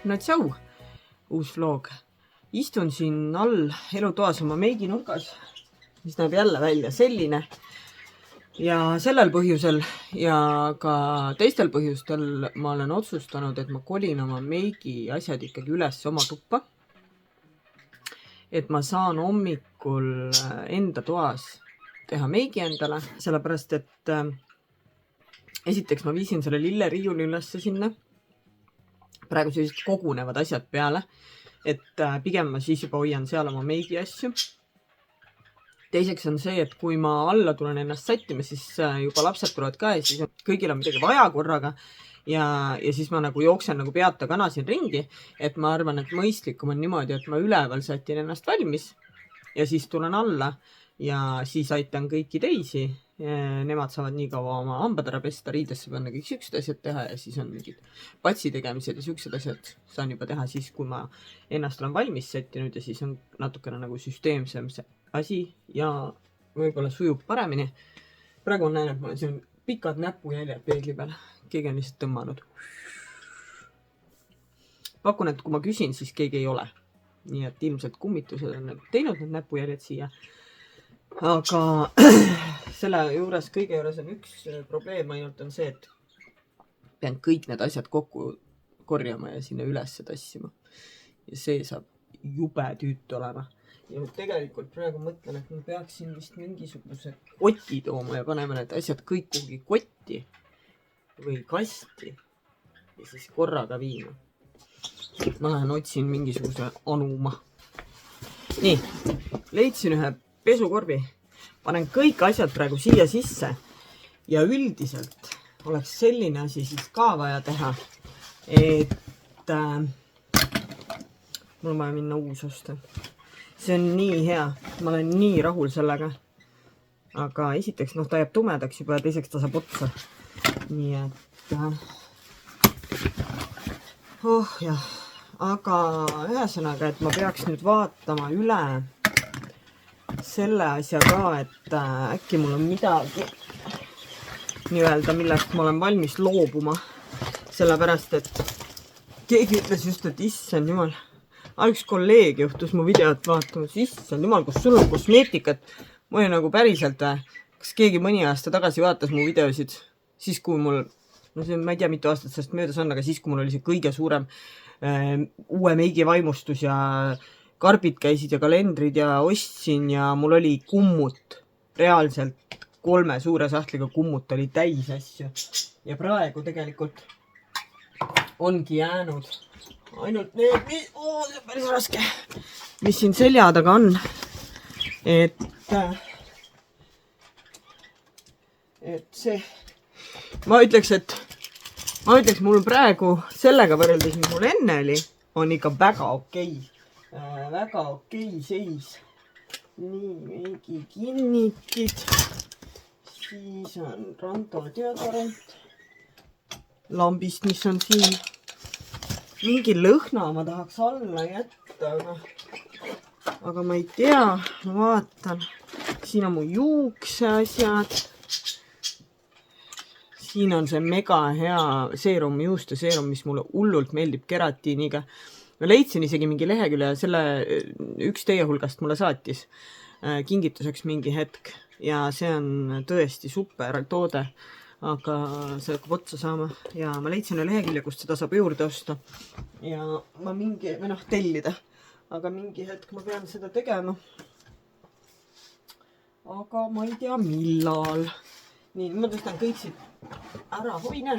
no tšau, uus vlog. Istun siin all elutoas oma meiginurgas, mis näeb jälle välja selline. Ja sellel põhjusel ja ka teistel põhjustel ma olen otsustanud, et ma kolin oma meigi asjad ikkagi üles oma tuppa. Et ma saan hommikul enda toas teha meigi endale, sellepärast et esiteks ma viisin selle lilleriiuli ülesse sinna. Praegu sellised kogunevad asjad peale, et pigem ma siis juba hoian seal oma meigi asju. Teiseks on see, et kui ma alla tulen ennast sättima, siis juba lapsed tulevad ka ja siis kõigil on midagi vaja korraga ja siis ma nagu jooksen nagu peata kana siin ringi, et ma arvan, et mõistlikum on niimoodi, et ma üleval sätin ennast valmis ja siis tulen alla ja siis aitan kõiki teisi. Nemad saavad nii kaua oma hambad ära pesta, riidesse panna kõik siuksed asjad teha ja siis on mingid patsi tegemised ja siuksed asjad saan juba teha siis, kui ma ennast olen valmis sättinud ja siis on natukene nagu süsteemsem see asi ja võib-olla sujub paremini. Praegu on näen, et ma olen siin pikad näpujäljed peegli peal. Keegi on lihtsalt tõmmanud. Pakun, et kui ma küsin, siis keegi ei ole. Nii et ilmselt kummitused on teinud need näpujäljed siia. Aga selle juures, kõige juures on üks probleem ainult on see, et pean kõik need asjad kokku korjama ja sinna ülesse tassima. Ja see saab jube tüütu olema. Ja tegelikult praegu mõtlen, et ma peaksin vist mingisuguse koti tooma ja panema need asjad kõik kuhugi kotti või kasti ja siis korraga viima. Ma lähen otsin mingisuguse anuma. Nii, leidsin ühe pesukorbi, panen kõik asjad praegu siia sisse ja üldiselt oleks selline asi siis ka vaja teha, et mul on vaja minna uus osta. See on nii hea, ma olen nii rahul sellega, aga esiteks ta jääb tumedaks juba ja teiseks ta saab otsa. Nii et jah, aga ühesõnaga, et ma peaks nüüd vaatama üle selle asja ka, et äkki mul on midagi nii-öelda, millest ma olen valmis loobuma. Sellepärast, et keegi ütles just, et issand jumal. Üks kolleeg juhtus mu videot vaatamas. Issand jumal, kus sul on kosmeetikat. Ma olin nagu päriselt, kas keegi mõni aasta tagasi vaatas mu videosid. Siis kui mul, ma ei tea mitu aastat sellest möödas on, aga siis kui mul oli see kõige suurem uue meigi vaimustus ja karbid käisid ja kalendrid ja ostsin ja mul oli kummut. Reaalselt 3 suure sahtliga kummut oli täis asju. Ja praegu tegelikult ongi jäänud ainult need, see on päris raske, mis siin selja taga on. Et see, ma ütleks mul praegu sellega võrreldes, mis mul enne oli, on ikka väga okei. Väga okei seis. Nii, meigi kinnikid. Siis on Ranto deodorant. Lambist, mis on siin. Mingi lõhna ma tahaks alla jätta, aga ma ei tea. Ma vaatan. Siin on mu juukseasjad. Siin on see mega hea seerum, juuste seerum, mis mulle hullult meeldib keratiiniga. Ma leidsin isegi mingi lehekülje, selle üks teie hulgast mulle saatis kingituseks mingi hetk ja see on tõesti super toode, aga see hakkab otsa saama ja ma leidsin lehekülje, kust seda saab juurde osta ja ma tellida, aga mingi hetk ma pean seda tegema. Aga ma ei tea millal. Nii, ma tõstan kõik siit ära, hoine,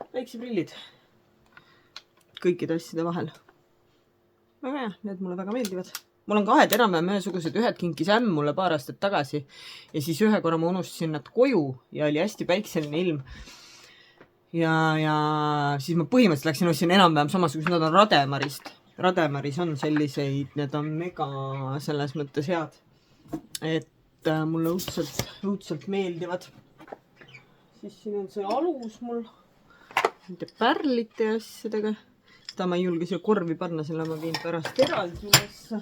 päikseprillid. Kõikide asjade vahel. Väga hea, need mulle väga meeldivad. Mul on 2 enam-vähem ühesugused, ühed kinkis ämm mulle paar aastat tagasi ja siis ühe korra ma unustasin nad koju ja oli hästi päikseline ilm. Ja siis ma põhimõtteliselt läksin ostsin enam-vähem samasugused, nad on Rademarist. Rademaris on selliseid, need on mega selles mõttes head, et mulle õudselt meeldivad. Siis siin on see alus mul nende pärlite asjadega. Seda ma ei julge siia korvi panna, selle ma viin pärast eraldi ülesse.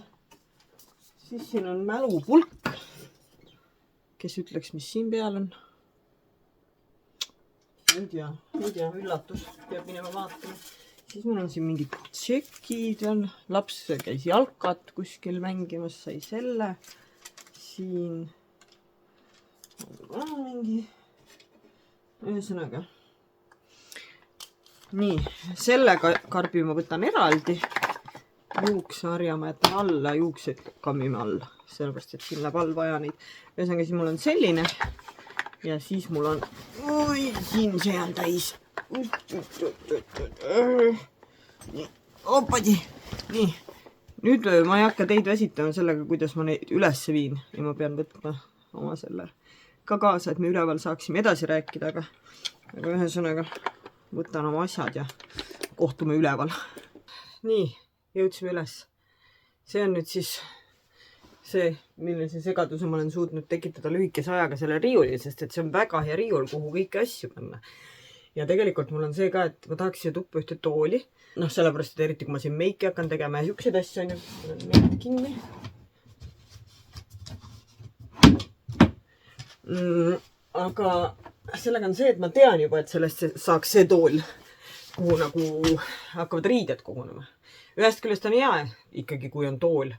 Siis siin on mälupulk. Kes ütleks, mis siin peal on? Ei tea, üllatus. Peab minema vaatama. siis mul on siin mingid tšekid veel. Laps käis jalkat kuskil mängimas, sai selle. Siin on mingi. Ühesõnaga. Nii, selle karbi ma võtan eraldi. Juukseharja ma jätan alla, juuksed kammime alla. Sellepärast, et siin läheb all vaja neid. Ühesõnaga, siis mul on selline. Ja siis mul on... Oi, siin see on täis. Nii, opadi. Nii, nüüd ma ei hakka teid väsitama sellega, kuidas ma neid üles viin. Ja ma pean võtma oma selle ka kaasa, et me üleval saaksime edasi rääkida, aga ühesõnaga võtan oma asjad ja kohtume üleval. Nii, jõudsime üles. See on nüüd siis see, millise segaduse ma olen suutnud tekitada lühikese ajaga selle riiulil, sest et see on väga hea riiul, kuhu kõiki asju panna. Ja tegelikult mul on see ka, et ma tahaks siia tuppa ühte tooli. Noh, sellepärast, et eriti kui ma siin meiki hakkan tegema ja siukseid asju on ju, meid kinni. Aga sellega on see, et ma tean juba, et sellest saaks see tool, kuhu nagu hakkavad riided kogunema. Ühest küljest on hea ikkagi, kui on tool.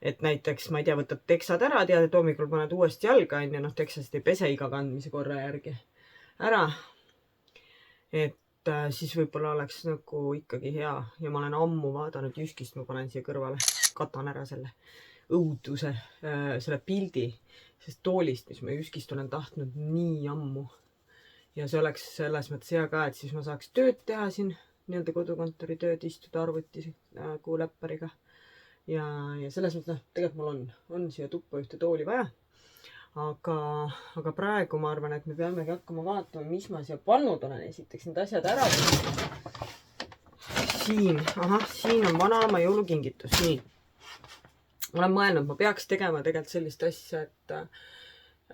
Et näiteks, ma ei tea, võtad teksad ära, tead, et hommikul paned uuesti jalga, ja noh, teksast ei pese iga kandmise korra järgi ära. Et siis võib-olla oleks nagu ikkagi hea. Ja ma olen ammu vaadanud Jyskist, ma panen siia kõrvale, katan ära selle õuduse, selle pildi, sest toolist, mis ma Jyskist olen tahtnud nii ammu. Ja see oleks selles mõttes hea ka, et siis ma saaks tööd teha siin, nii-öelda kodukontori tööd, istuda arvuti nagu läppariga. Ja selles mõttes, tegelikult mul on siia tuppa ühte tooli vaja. Aga praegu ma arvan, et me peamegi hakkama vaatama, mis ma siia pannud olen. Esiteks need asjad ära. Siin on vanaema jõulukingitus. Nii. Ma olen mõelnud, ma peaks tegema tegelikult sellist asja, et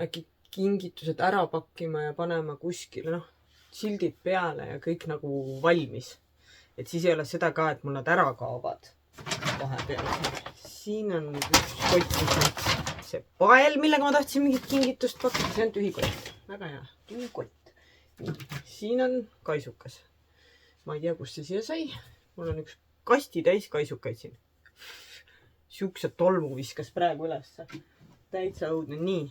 äkki kingitused ära pakkima ja panema kuskile, noh, sildid peale ja kõik nagu valmis. Et siis ei ole seda ka, et mul nad ära kaovad vahepeal. Siin on üks kott, see pael, millega ma tahtsin mingit kingitust pakkuda. See on tühi kott. Väga hea. Tühi kott. Siin on kaisukas. Ma ei tea, kust see siia sai. Mul on üks kasti täis kaisukaid siin. Siukse tolmu viskas praegu üles. Täitsa õudne. Nii.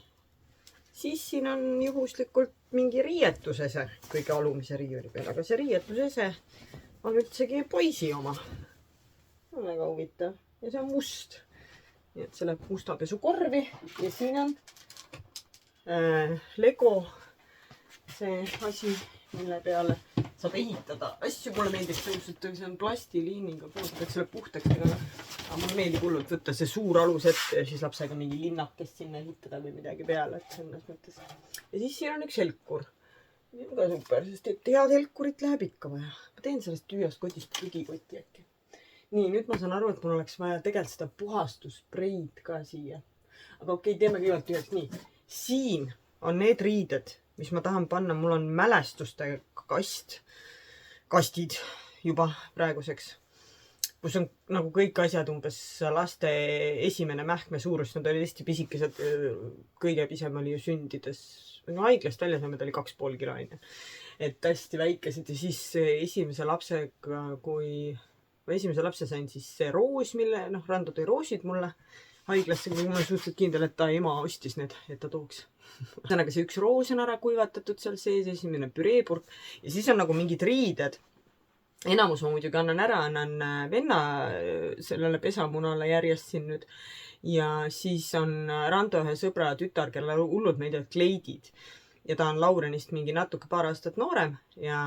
Siis siin on juhuslikult mingi riietusese kõige alumise riiuli peal. Aga see riietusese on üldsegi poisi oma. Väga huvitav. Ja see on must. Nii et see läheb musta pesu korvi. Ja siin on Lego see asi, mille peale saab ehitada asju. Mulle meeldiks tõusnud, see on plastiliiniga puhtaks selle puhtaks. Aga mulle meeldib hullult võtta see suur alus ette ja siis lapsega mingi linnakest sinna ehitada või midagi peale. Ja siis siin on üks helkur. See on ka super, sest et head helkurit läheb ikka vaja. Ma teen sellest tüüast kotist prügikotti äkki. Nii, nüüd ma saan aru, et mul oleks vaja tegelikult seda puhastuspreid ka siia. Aga okei, teeme kõigepealt ühelt nii. Siin on need riided, mis ma tahan panna. Mul on mälestuste kastid juba praeguseks. Kus on nagu kõik asjad umbes laste esimene mähkme suurus. Nad olid hästi pisikesed. Kõige pisem oli ju sündides. Haiglast välja saime, ta oli 2,5 kilo. Et hästi väikesed. Ja siis esimese lapsega, esimese lapse sain siis see roos, mille Rando tõi roosid mulle haiglasse, kui ma olen suhteliselt kindel, et ta ema ostis need, et ta tooks. Ühesõnaga see üks roos on ära kuivatatud seal sees, esimene püreepurk ja siis on nagu mingid riided. Enamus ma muidugi annan venna sellele pesamunale järjest siin nüüd. Ja siis on Rando ühe sõbra tütar, kelle hullud meeldivad kleidid. Ja ta on Laurenist mingi natuke paar aastat noorem ja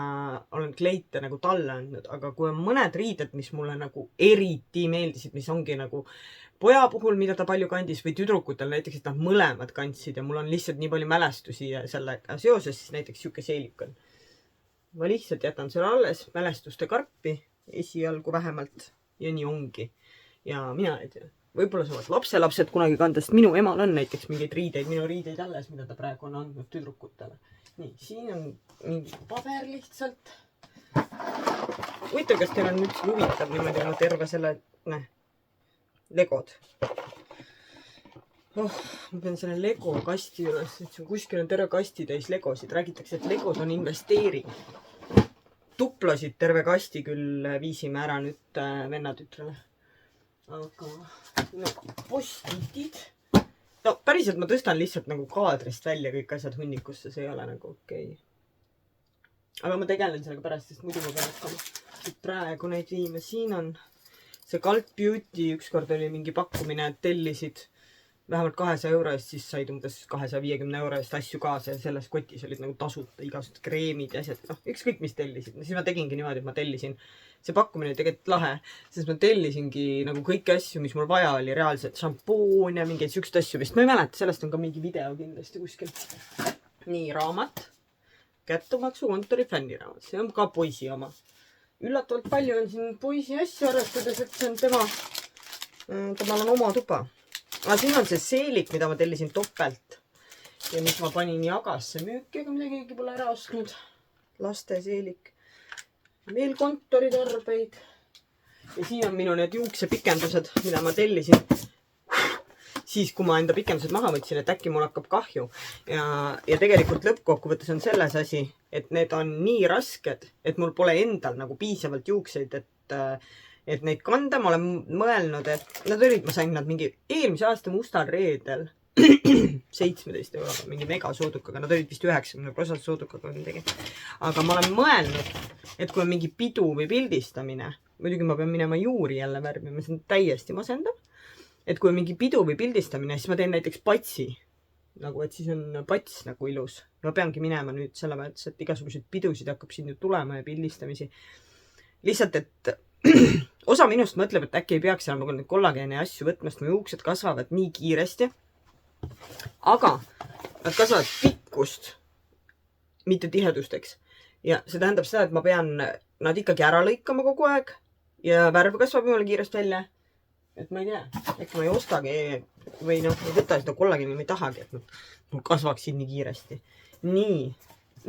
olen kleite nagu talle andnud. Aga kui on mõned riided, mis mulle nagu eriti meeldisid, mis ongi nagu poja puhul, mida ta palju kandis või tüdrukutel näiteks, et nad mõlemad kandsid ja mul on lihtsalt nii palju mälestusi ja sellega seoses siis näiteks siuke seelik on. Ma lihtsalt jätan selle alles, mälestuste karpi, esialgu vähemalt ja nii ongi. Ja mina ei tea. Võib-olla saavad lapselapsed kunagi kanda, sest minu emal on näiteks mingeid riideid, minu riideid alles, mida ta praegu on andnud tüdrukutele. Nii, siin on mingi paber lihtsalt. Huvitav, kas teil on üldse huvitav niimoodi terve selle legod. Ma pean selle Lego kasti üles, et kuskil on terve kasti täis legosid. Räägitakse, et legod on investeering. tuplasid terve kasti küll viisime ära nüüd vennatütrele. Aga no, postitid. No päriselt ma tõstan lihtsalt nagu kaadrist välja kõik asjad hunnikusse, see ei ole nagu okei. Aga ma tegelen sellega pärast, sest muidu ma pean hakkama praegu neid viima. Siin on see Cult Beauty, ükskord oli mingi pakkumine, et tellisid vähemalt 200 euro eest, siis said umbes 250 euro eest asju kaasa ja selles kotis olid nagu tasuta igasugused kreemid ja asjad. Noh, ükskõik mis tellisid. Siis ma tegingi niimoodi, et ma tellisin. See pakkumine oli tegelikult lahe, sest ma tellisingi nagu kõiki asju, mis mul vaja oli. Reaalselt šampoon ja mingeid siukseid asju vist. Ma ei mäleta, sellest on ka mingi video kindlasti kuskil. Nii, raamat. Kättumaksu kontori fänniraamat. See on ka poisi oma. Üllatavalt palju on siin poisi asju arvestades, et see on temal on oma tuba. Aga siin on see seelik, mida ma tellisin topelt. Ja mis ma panin jagasse müüki, aga mida keegi pole ära ostnud. Laste seelik. Veel kontoritarbeid. Ja siin on minu need juuksepikendused, mida ma tellisin. Siis, kui ma enda pikendused maha võtsin, et äkki mul hakkab kahju. Ja tegelikult lõppkokkuvõttes on selles asi, et need on nii rasked, et mul pole endal nagu piisavalt juukseid, et neid kanda. Ma olen mõelnud, et nad olid, ma sain nad mingi eelmise aasta mustal reedel 17 euroga, mingi mega soodukaga. Nad olid vist 90% soodukaga midagi. Aga ma olen mõelnud, et kui on mingi pidu või pildistamine, muidugi ma pean minema juuri jälle värvima, see on täiesti masendav. Et kui on mingi pidu või pildistamine, siis ma teen näiteks patsi. Nagu, et siis on pats nagu ilus. Ma peangi minema nüüd selle mõttes, et igasuguseid pidusid hakkab siin ju tulema ja pildistamisi. Lihtsalt, et osa minust mõtleb, et äkki ei peaks enam nagu neid kollageene asju võtma, sest mu juuksed kasvavad nii kiiresti. Aga nad kasvavad pikkust, mitte tihedusteks. Ja see tähendab seda, et ma pean nad ikkagi ära lõikama kogu aeg ja värv kasvab jumala kiiresti välja. Et ma ei tea, äkki ma ei ostagi või noh, ei võta seda kollageeni, ma ei tahagi, et mul kasvaksid nii kiiresti. Nii.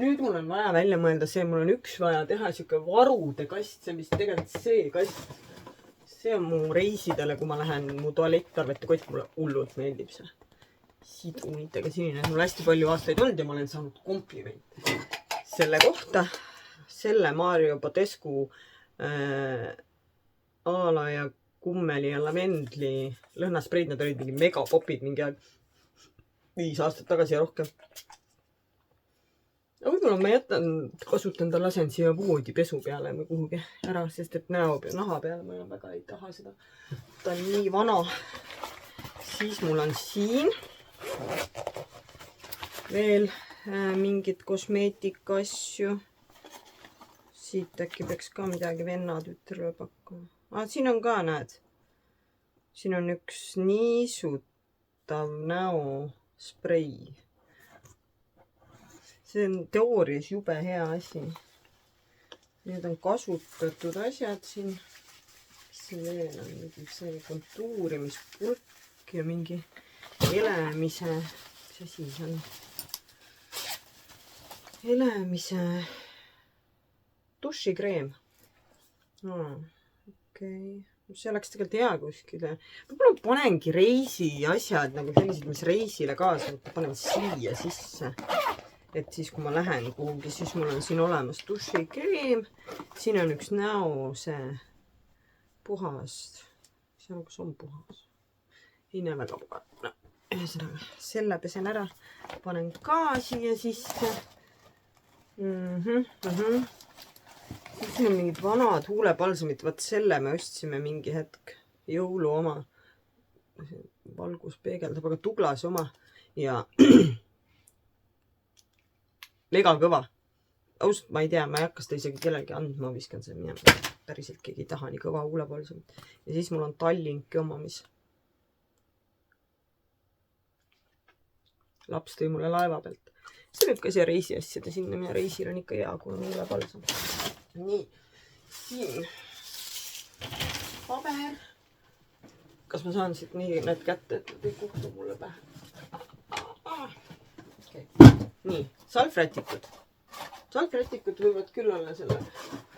Nüüd mul on vaja välja mõelda see, mul on üks vaja teha siuke varude kast, see on vist tegelikult see kast. See on mu reisidele, kui ma lähen, mu tualettarvete kott, mulle hullult meeldib see. Sidumitega sinine, mul hästi palju aastaid olnud ja ma olen saanud komplimente selle kohta. Selle Mario Badescu aala ja kummeli ja lavendli lõhnaspreid, nad olid mingi megapopid mingi 5 aastat tagasi ja rohkem. Aga võib-olla ma kasutan ta lasen siia voodi pesu peale või kuhugi ära, sest et naha peale ma väga ei taha seda. Ta on nii vana. Siis mul on siin veel mingid kosmeetika asju. Siit äkki peaks ka midagi vennatütrele pakkuma. Siin on ka, näed. Siin on üks niisutav näosprei. See on teoorias jube hea asi. Need on kasutatud asjad siin. See veel on mingi see kontuurimispulk ja mingi elemise. Mis asi see on? Elemise dušikreem. Okei. See oleks tegelikult hea kuskile. Võib-olla panengi reisi asjad, nagu sellised, mis reisile kaasa, panen siia sisse. Et siis, kui ma lähen kuhugi, siis mul on siin olemas dušikreem. Siin on üks näo see puhas. See on, kas on puhas? Ei näe väga puhas. No, ühesõnaga, selle pesen ära. Panen ka siia sisse. Siin on mingid vanad huulepalsamid. Vaat selle me ostsime mingi hetk. Jõulu oma. Valgus peegeldab, aga Douglas oma. Ja lega kõva. Ausalt, ma ei tea, ma ei hakka seda isegi kellelegi andma, ma viskan selle minema. Päriselt keegi ei taha nii kõva huulepalsamit. Ja siis mul on Tallinki oma, mis laps tõi mulle laeva pealt. See võib ka siia reisi asjade sinna, ja reisil on ikka hea, kui on huulepalsam. Nii, siin paber. Kas ma saan siit nii need kätte, et kõik kuhtub mulle pähe? Okay. Nii, salvrätikud. Salvrätikud võivad küll olla selle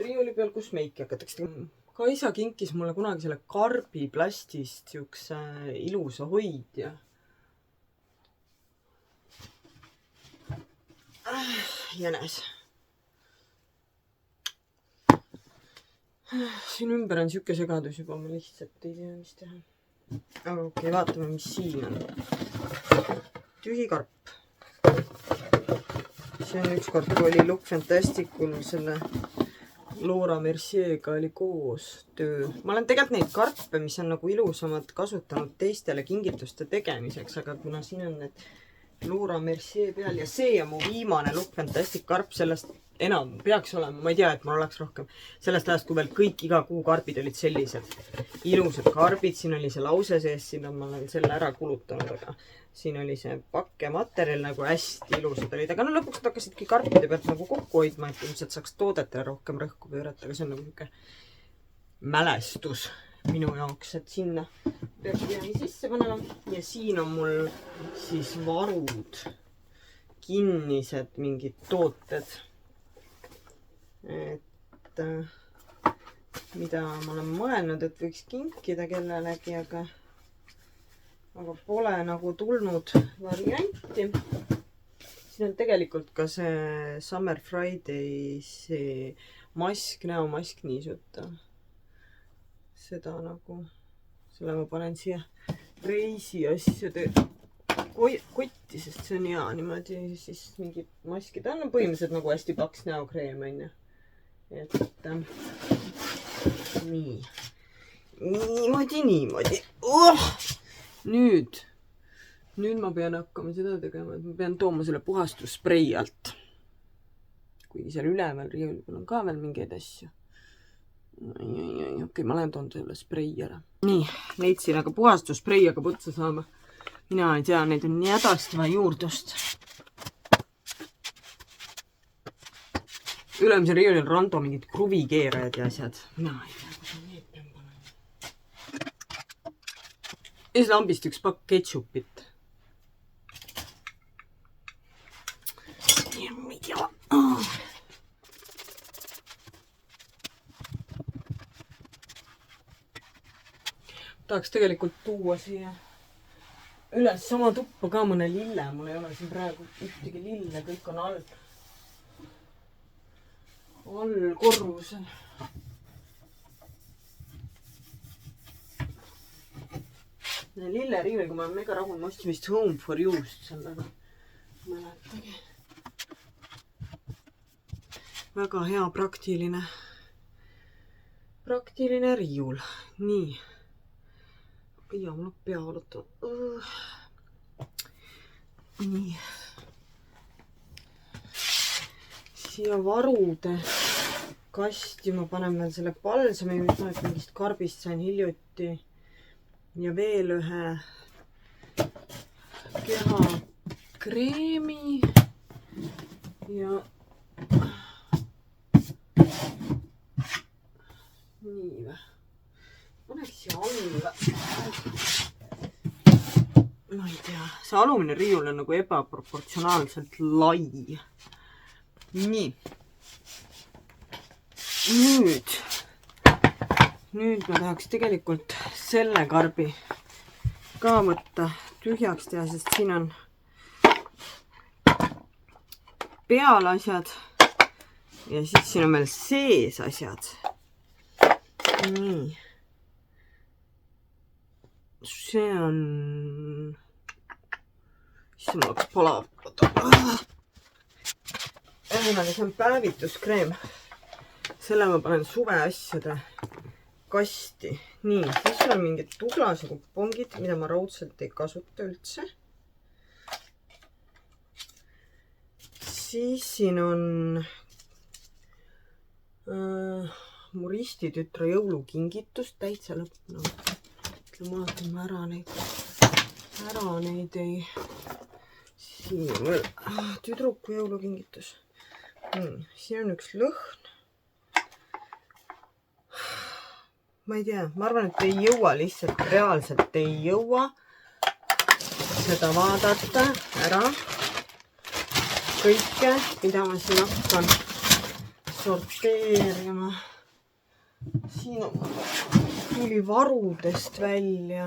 riiuli peal, kus meiki hakatakse. Kaisa kinkis mulle kunagi selle karbiplastist siukse ilusa hoidja. Jänes. Siin ümber on siuke segadus juba, ma lihtsalt ei tea, mis teha. Aga okei, vaatame, mis siin on. Tühi karp. See on ükskord, kui oli Look Fantasticul selle Laura Mercier'ga oli koos töö. Ma olen tegelikult neid karpe, mis on nagu ilusamad, kasutanud teistele kingituste tegemiseks, aga kuna siin on need Laura Mercier peal ja see on mu viimane Look Fantastic karp, sellest enam peaks olema, ma ei tea, et mul oleks rohkem. Sellest ajast, kui veel kõik iga kuu karbid olid sellised ilusad karbid, siin oli see lause sees, siin on, ma olen selle ära kulutanud, aga siin oli see pakkematerjal nagu hästi ilusad olid, aga no lõpuks hakkasidki karpide pealt nagu kokku hoidma, et ilmselt saaks toodetele rohkem rõhku pöörata, aga see on nagu niisugune mälestus minu jaoks, et sinna peaks midagi sisse panema. Ja siin on mul siis varud, kinnised mingid tooted, et mida ma olen mõelnud, et võiks kinkida kellelegi, aga pole nagu tulnud varianti. Siin on tegelikult ka see Summer Friday see mask, näomask niisuta. Seda nagu, selle ma panen siia reisi asjade kotti, sest see on hea niimoodi, siis mingi maskid on põhimõtteliselt nagu hästi paks näokreem on ju. Et nii. Niimoodi. Nüüd ma pean hakkama seda tegema, et ma pean tooma selle puhastussprei alt. Kuigi seal üleval riiulil on ka veel mingeid asju. Okei, ma lähen toon selle sprei ära. Nii, leidsin, aga puhastussprei hakkab otsa saama. Mina ei tea, neid on nii hädastava juurdust. Ülemisel riiulil Rando mingid kruvikeerajad ja asjad. Mina ei tea, kus on need pean panema. Ja siis lambist üks pakk ketšupit. Ma ei tea. Tahaks tegelikult tuua siia üles sama tuppa ka mõne lille. Mul ei ole siin praegu ühtegi lille, kõik on all korrusel. Lilleriivel, kui ma olen mega rahul, ma ostsin vist Home for You'st sellega. Mäletage. Väga hea praktiline riiul. Nii. Ja mul on pea valutud. Nii. Siia varude kasti ma panen veel selle palsami, mis ma mingist karbist sain hiljuti. Ja veel ühe kehakreemi. Ja nii või. Paneks siia alla. Ma ei tea. See alumine riiul on nagu ebaproportsionaalselt lai. Nii. Nüüd ma tahaks tegelikult selle karbi ka võtta tühjaks teha, sest siin on peal asjad ja siis siin on veel sees asjad. Nii. See on... siis mul hakkas palav. See on päevituskreem. Selle ma panen suve asjade kasti. Nii, siis on mingid Douglase kupongid, mida ma raudselt ei kasuta üldse. Siis siin on mu ristitütre jõulukingitust täitsa lõppu. Ma vaatan ära neid ei... Siin on veel tüdruku jõulukingitus. Siin on üks lõhn. Ma ei tea, ma arvan, et ei jõua lihtsalt, reaalselt ei jõua seda vaadata ära. Kõike, mida ma siin hakkan sorteerima. Siin tuli varudest välja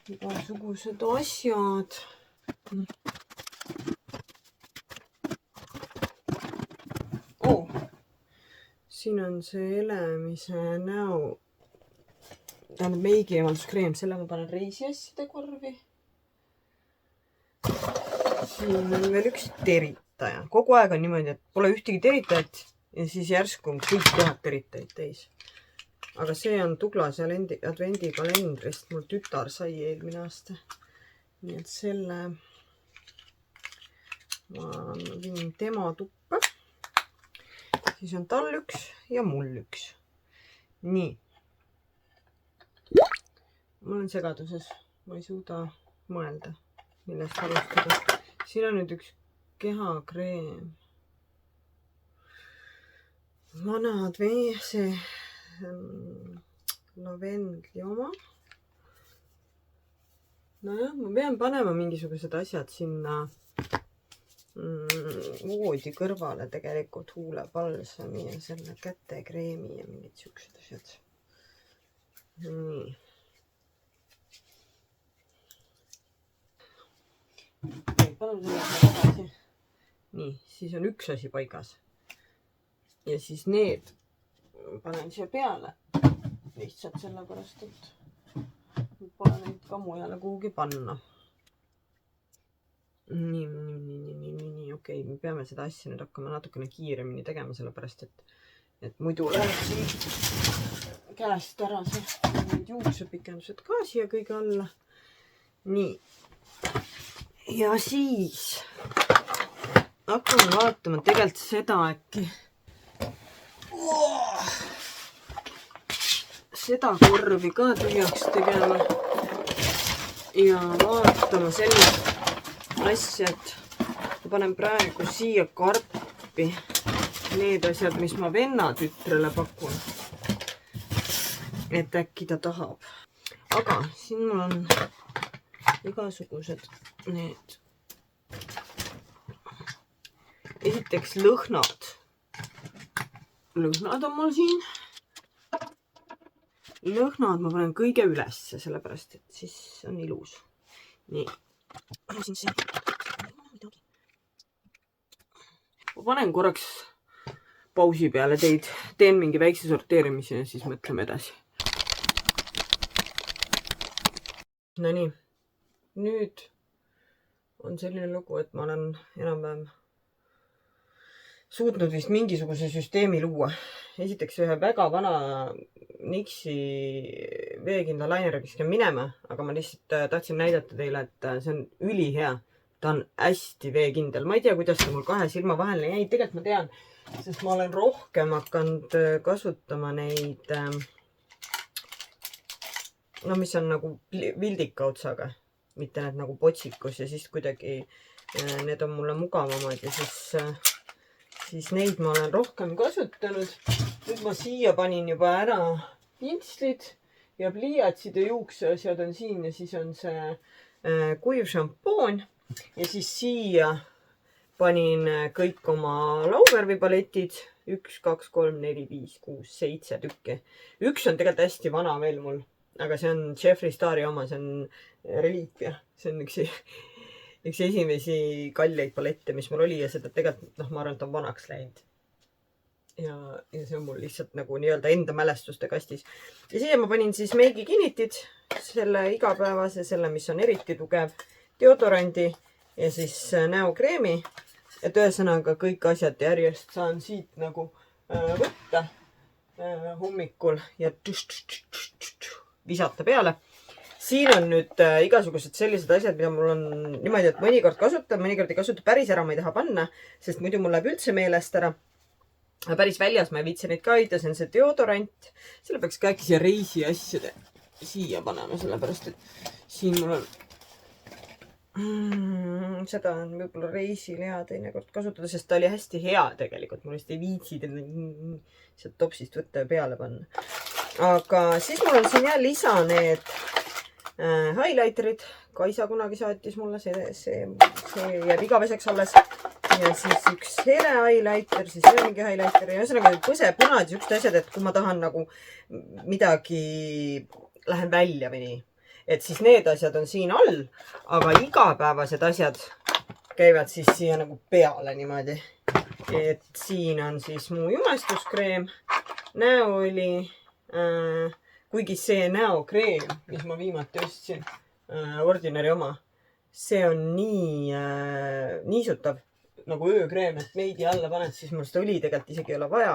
igasugused asjad. siin on see Elemise näo, tähendab meigi eemalduskreem, selle ma panen reisiasjade korvi. Siin on veel üks teritaja. Kogu aeg on niimoodi, et pole ühtegi teritajat ja siis järsku on kõik kohad teritajaid täis. Aga see on Tuglase advendikalendrist. Mul tütar sai eelmine aasta. Nii et selle ma viin tema tuppa. Siis on tal üks ja mul üks. Nii. Ma olen segaduses. Ma ei suuda mõelda, millest alustada. Siin on nüüd üks kehakreem. Vanad see lavendli oma. Nojah, ma pean panema mingisugused asjad sinna voodi kõrvale tegelikult huulepalsami ja selle kätekreemi ja mingid siuksed asjad. Nii. Paneme selle tagasi. Nii, siis on üks asi paigas. Ja siis need panen siia peale. Lihtsalt sellepärast, et pole neid ka mujale kuhugi panna. Nii, okei, me peame seda asja nüüd hakkama natukene kiiremini tegema, sellepärast, et muidu läheb siin käest ära see juuksepikendused ka siia kõige alla. Nii. Ja siis hakkame vaatama tegelikult seda äkki. Seda korvi ka tühjaks tegema ja vaatama sellist asja, et ma panen praegu siia karpi need asjad, mis ma venna tütrele pakun, et äkki ta tahab. Aga siin mul on igasugused need. Esiteks lõhnad. Lõhnad on mul siin. Lõhnad ma panen kõige ülesse, sellepärast, et siis on ilus. Nii. Ma panen korraks pausi peale teid. Teen mingi väikse sorteerimise ja siis mõtleme edasi. No nii. Nüüd on selline lugu, et ma olen enam-vähem suutnud vist mingisuguse süsteemi luua. Esiteks ühe väga vana Nixi veekindla laineri viskan minema, aga ma lihtsalt tahtsin näidata teile, et see on ülihea. Ta on hästi veekindel. Ma ei tea, kuidas ta mul kahe silma vahel jäi. Tegelikult ma tean, sest ma olen rohkem hakanud kasutama neid, no mis on nagu vildika otsaga, mitte need nagu potsikus ja siis kuidagi need on mulle mugavamad ja siis neid ma olen rohkem kasutanud. Nüüd ma siia panin juba ära pintslid ja pliiatsid ja juukseasjad on siin ja siis on see kuiv šampoon ja siis siia panin kõik oma laupäevipaletid 1, 2, 3, 4, 5, 6, 7 tükki. Üks on tegelikult hästi vana veel mul, aga see on Jeffree Stari oma, see on reliikvia. See on üks esimesi kalleid palette, mis mul oli ja seda tegelikult, ma arvan, et on vanaks läinud. Ja see on mul lihtsalt nagu nii-öelda enda mälestuste kastis. Ja siia ma panin siis meigi kinnitid, selle igapäevase, selle, mis on eriti tugev, deodorandi ja siis näokreemi. Et ühesõnaga kõik asjad järjest saan siit nagu võtta hommikul ja visata peale. Siin on nüüd igasugused sellised asjad, mida mul on niimoodi, et mõnikord kasutan, mõnikord ei kasuta päris ära, ma ei taha panna, sest muidu mul läheb üldse meelest ära. Päris väljas ma ei viitsi neid ka hoida, see on see deodorant. Selle peaks ka äkki siia reisi asjade siia panema, sellepärast, et siin mul on seda on võib-olla reisil hea teinekord kasutada, sest ta oli hästi hea tegelikult. Mul vist ei viitsi sealt topsist võtta ja peale panna. Aga siis mul on siin jah lisa need highlighterid. Kaisa kunagi saatis mulle, see jääb igaveseks alles. Ja siis üks hele highlighter, siis veel mingi highlighter. Ja ühesõnaga põsepunad, siuksed asjad, et kui ma tahan nagu midagi, lähen välja või nii. Et siis need asjad on siin all, aga igapäevased asjad käivad siis siia nagu peale niimoodi. et siin on siis mu jumestuskreem, näoõli, kuigi see näokreem, mis ma viimati ostsin, Ordinary oma, see on nii niisutav nagu öökreem, et veidi alla paned, siis mul seda õli tegelikult isegi ei ole vaja,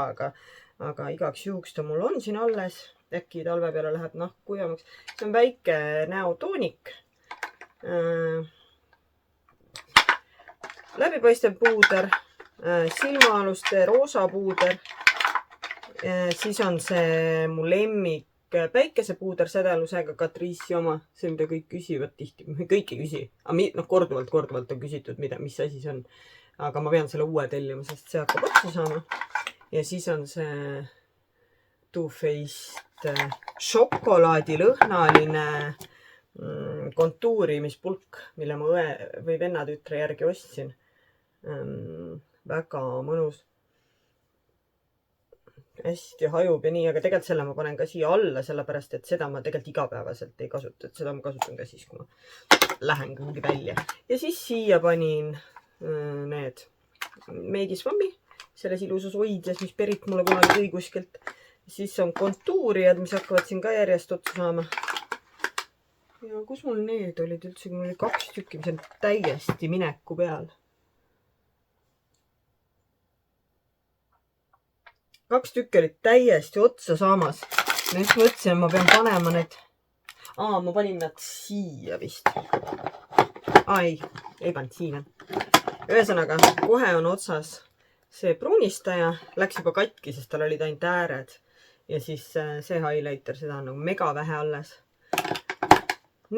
aga igaks juhuks ta mul on siin alles. Äkki talve peale läheb nahk kuivamaks. See on väike näotoonik. Läbipaistev puuder, silmaaluste roosa puuder. Siis on see mu lemmik päikesepuuder sädelusega Catrice'i oma. See, mida kõik küsivad tihti. Kõik ei küsi. Korduvalt on küsitud, mis asi see on. Aga ma pean selle uue tellima, sest see hakkab otsa saama. Ja siis on see Too Faced šokolaadilõhnaline kontuurimispulk, mille ma õe või vennatütre järgi ostsin. Väga mõnus. Hästi hajub ja nii, aga tegelikult selle ma panen ka siia alla, sellepärast, et seda ma tegelikult igapäevaselt ei kasuta. Seda ma kasutan ka siis, kui ma lähen kuhugi välja. Ja siis siia panin need meegisvammi selles ilusas hoidjas, mis perit mulle kunagi tõi kuskilt. Siis on kontuurijad, mis hakkavad siin ka järjest otsa saama. Ja kus mul need olid üldse, kui mul oli 2 tükki, mis on täiesti mineku peal. 2 tükki olid täiesti otsa saamas. Nüüd mõtlesin, et ma pean panema need. Ma panin nad siia vist. Ei pannud siin. Ühesõnaga, kohe on otsas see pruunistaja. Läks juba katki, sest tal olid ainult ääred. Ja siis see highlighter, seda on nagu mega vähe alles.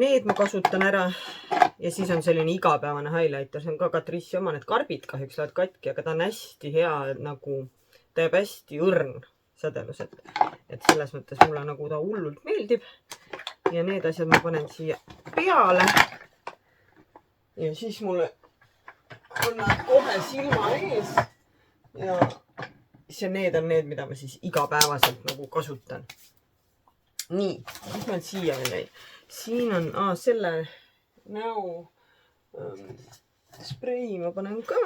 Need ma kasutan ära. Ja siis on selline igapäevane highlighter. See on ka Catrice'i oma. Need karbid kahjuks lähevad katki, aga ta on hästi hea, nagu ta jääb hästi õrn sädeluselt. Et selles mõttes mulle nagu ta hullult meeldib. Ja need asjad ma panen siia peale. Ja siis mulle on nad kohe silma ees. Ja need on need, mida ma siis igapäevaselt nagu kasutan. Nii, mis meil siia veel jäi? Siin on selle näo sprei ma panen ka.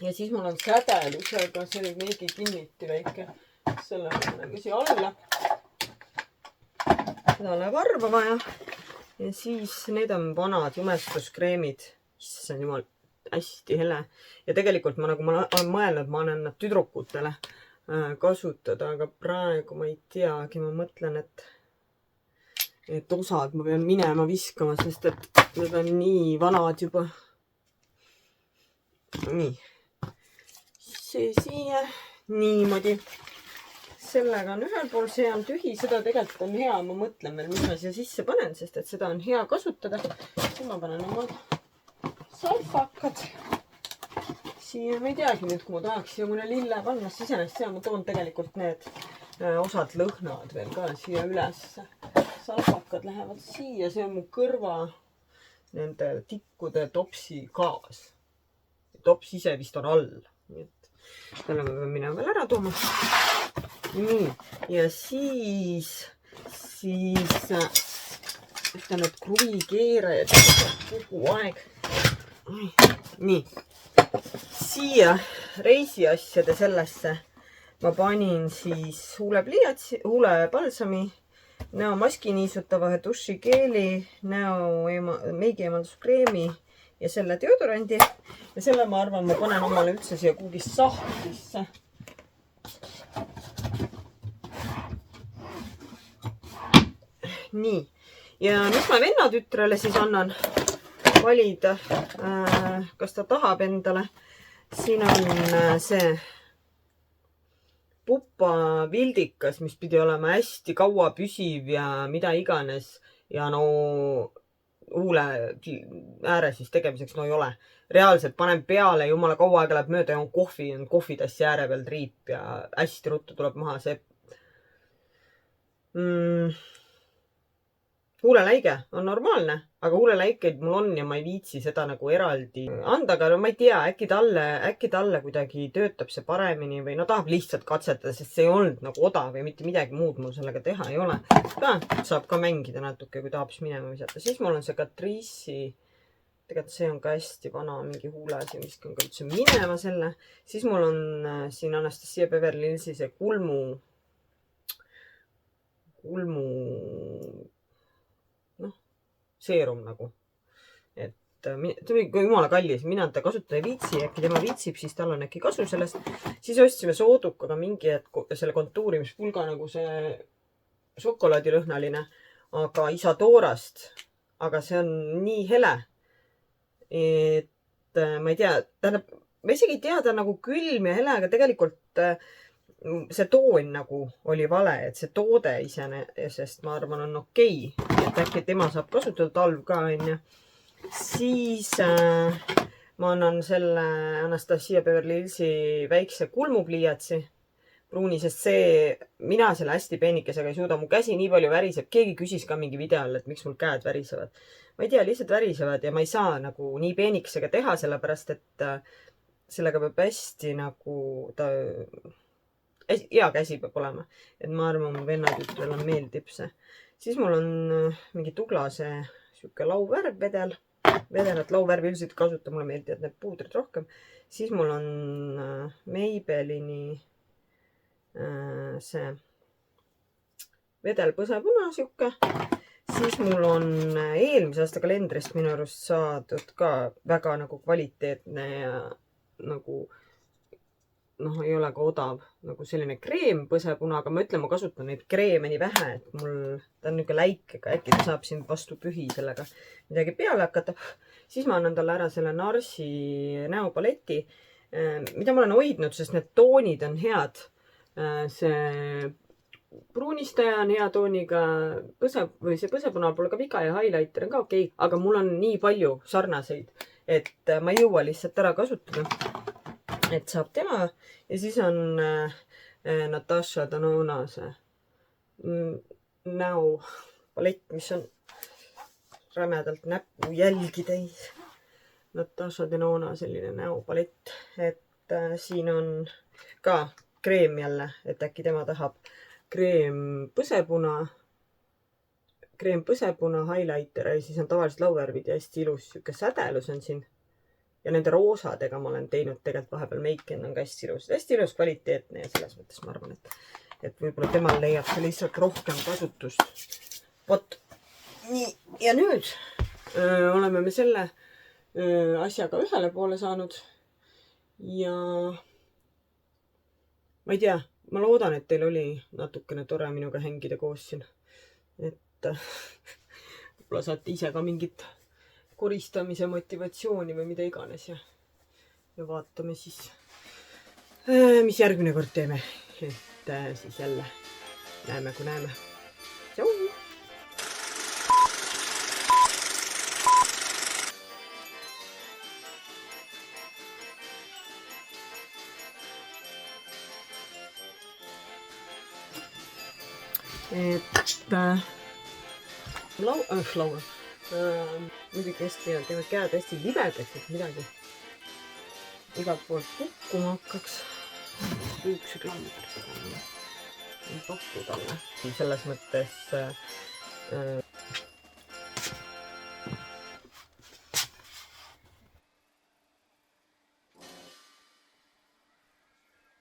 Ja siis mul on sädelusega see meigi kinniti väike. Selle ma panen ka siia alla. Seda läheb arva vaja. Ja siis need on vanad jumestuskreemid. Issand jumal. Hästi hele. Ja tegelikult ma olen mõelnud, ma olen nad tüdrukutele kasutada, aga praegu ma ei teagi, ma mõtlen, et osad ma pean minema viskama, sest et need on nii vanad juba. Nii. See siia. Niimoodi. Sellega on ühel pool, see on tühi, seda tegelikult on hea, ma mõtlen veel, mis ma siia sisse panen, sest et seda on hea kasutada. Siis ma panen oma salfakad. Siia ma ei teagi nüüd, kui ma tahaks siia mõne lille panna, siis iseenesest siia ma toon tegelikult need osad lõhnad veel ka siia üles. Salfakad lähevad siia, see on mu kõrva nende tikkude topsi kaas. Tops ise vist on all. Nii et selle ma pean minema veel ära tooma. Nii, ja siis ütlen, et kruvikeerajad kogu aeg. Nii, siia reisiasjade sellesse ma panin siis huulepalsami, näomaski niisutava dušikeeli, meigieemalduskreemi ja selle deodorandi. Ja selle ma arvan, ma panen omale üldse siia kuhugi sahtlisse. Nii, ja mis ma vennatütrele siis annan valida, kas ta tahab endale. Siin on see pupa vildikas, mis pidi olema hästi kaua püsiv ja mida iganes. Ja no huule ääre siis tegemiseks no ei ole. Reaalselt panen peale, jumala kaua aega läheb mööda ja on kohvitassi ääre peal triip ja hästi ruttu tuleb maha see. Huuleläige on normaalne, aga huuleläikeid mul on ja ma ei viitsi seda nagu eraldi anda, aga no ma ei tea, äkki talle kuidagi töötab see paremini või no tahab lihtsalt katsetada, sest see ei olnud nagu odav või mitte midagi muud mul sellega teha ei ole. Saab ka mängida natuke, kui tahab siis minema visata. Siis mul on see Catrice'i tegelikult see on ka hästi vana mingi huuleasi, viskan ka üldse minema selle. Siis mul on siin Anastasia Beverly Hillsi see kulmu, noh, seerum nagu. Et tuli ikka jumala kallis, mina ta kasutada ei viitsi, äkki tema viitsib, siis tal on äkki kasu sellest. Siis ostsime soodukaga mingi selle kontuurimispulga nagu see šokolaadilõhnaline, aga Isadoorast. Aga see on nii hele, et ma ei tea, tähendab, ma isegi ei tea, ta nagu külm ja hele, aga tegelikult see toon nagu oli vale, et see toode iseenesest, ma arvan, on okei. Et äkki tema saab kasutada talv ka, onju. Siis ma annan selle Anastasia Beverly Hillsi väikse kulmupliiatsi pruuni, sest mina selle hästi peenikesega ei suuda. Mu käsi nii palju väriseb. Keegi küsis ka mingi videol, et miks mul käed värisevad. Ma ei tea, lihtsalt värisevad ja ma ei saa nagu nii peenikesega teha, sellepärast et sellega peab hästi nagu hea käsi peab olema. Et ma arvan, mu vennatütrele meeldib see. Siis mul on mingi Tuglase siuke lauvärv vedel. Vedelat lauvärvi üldiselt kasuta, mulle meeldivad need puudrid rohkem. Siis mul on Maybellini see vedel põsepuna siuke. Siis mul on eelmise aasta kalendrist minu arust saadud ka väga nagu kvaliteetne ja nagu ei ole ka odav nagu selline kreem põsepuna, aga ma ütlen, ma kasutan neid kreeme nii vähe, et mul ta on niuke läikega, äkki ta saab siin vastu pühi sellega midagi peale hakata. Siis ma annan talle ära selle Narsi näopaleti, mida ma olen hoidnud, sest need toonid on head. See pruunistaja on hea tooniga, see põsepuna pole ka viga ja highlighter on ka okei, aga mul on nii palju sarnaseid, et ma ei jõua lihtsalt ära kasutada. Et saab tema ja siis on Natasha Denona see näopalett, mis on rämedalt näpu jälgi täis. Natasha Denona selline näopalett, et siin on ka kreem jälle, et äkki tema tahab kreem põsepuna, highlighter ja siis on tavalised lauvärvid ja hästi ilus siuke sädelus on siin. Ja nende roosadega ma olen teinud tegelikult vahepeal Make-in on ka hästi ilus kvaliteetne ja selles mõttes ma arvan, et võib-olla temal leiab see lihtsalt rohkem kasutust. Vot. Nii, ja nüüd oleme me selle asjaga ühele poole saanud ja ma ei tea, ma loodan, et teil oli natukene tore minuga hängida koos siin. Et võib-olla saate ise ka mingit koristamise motivatsiooni või mida iganes ja vaatame siis, mis järgmine kord teeme. Et siis jälle näeme, kui näeme. Tšau! Et laua. Muidugi hästi ja teevad käed hästi libedaks, et midagi igalt poolt kukkuma hakkaks. Üks klamm pakku talle. Selles mõttes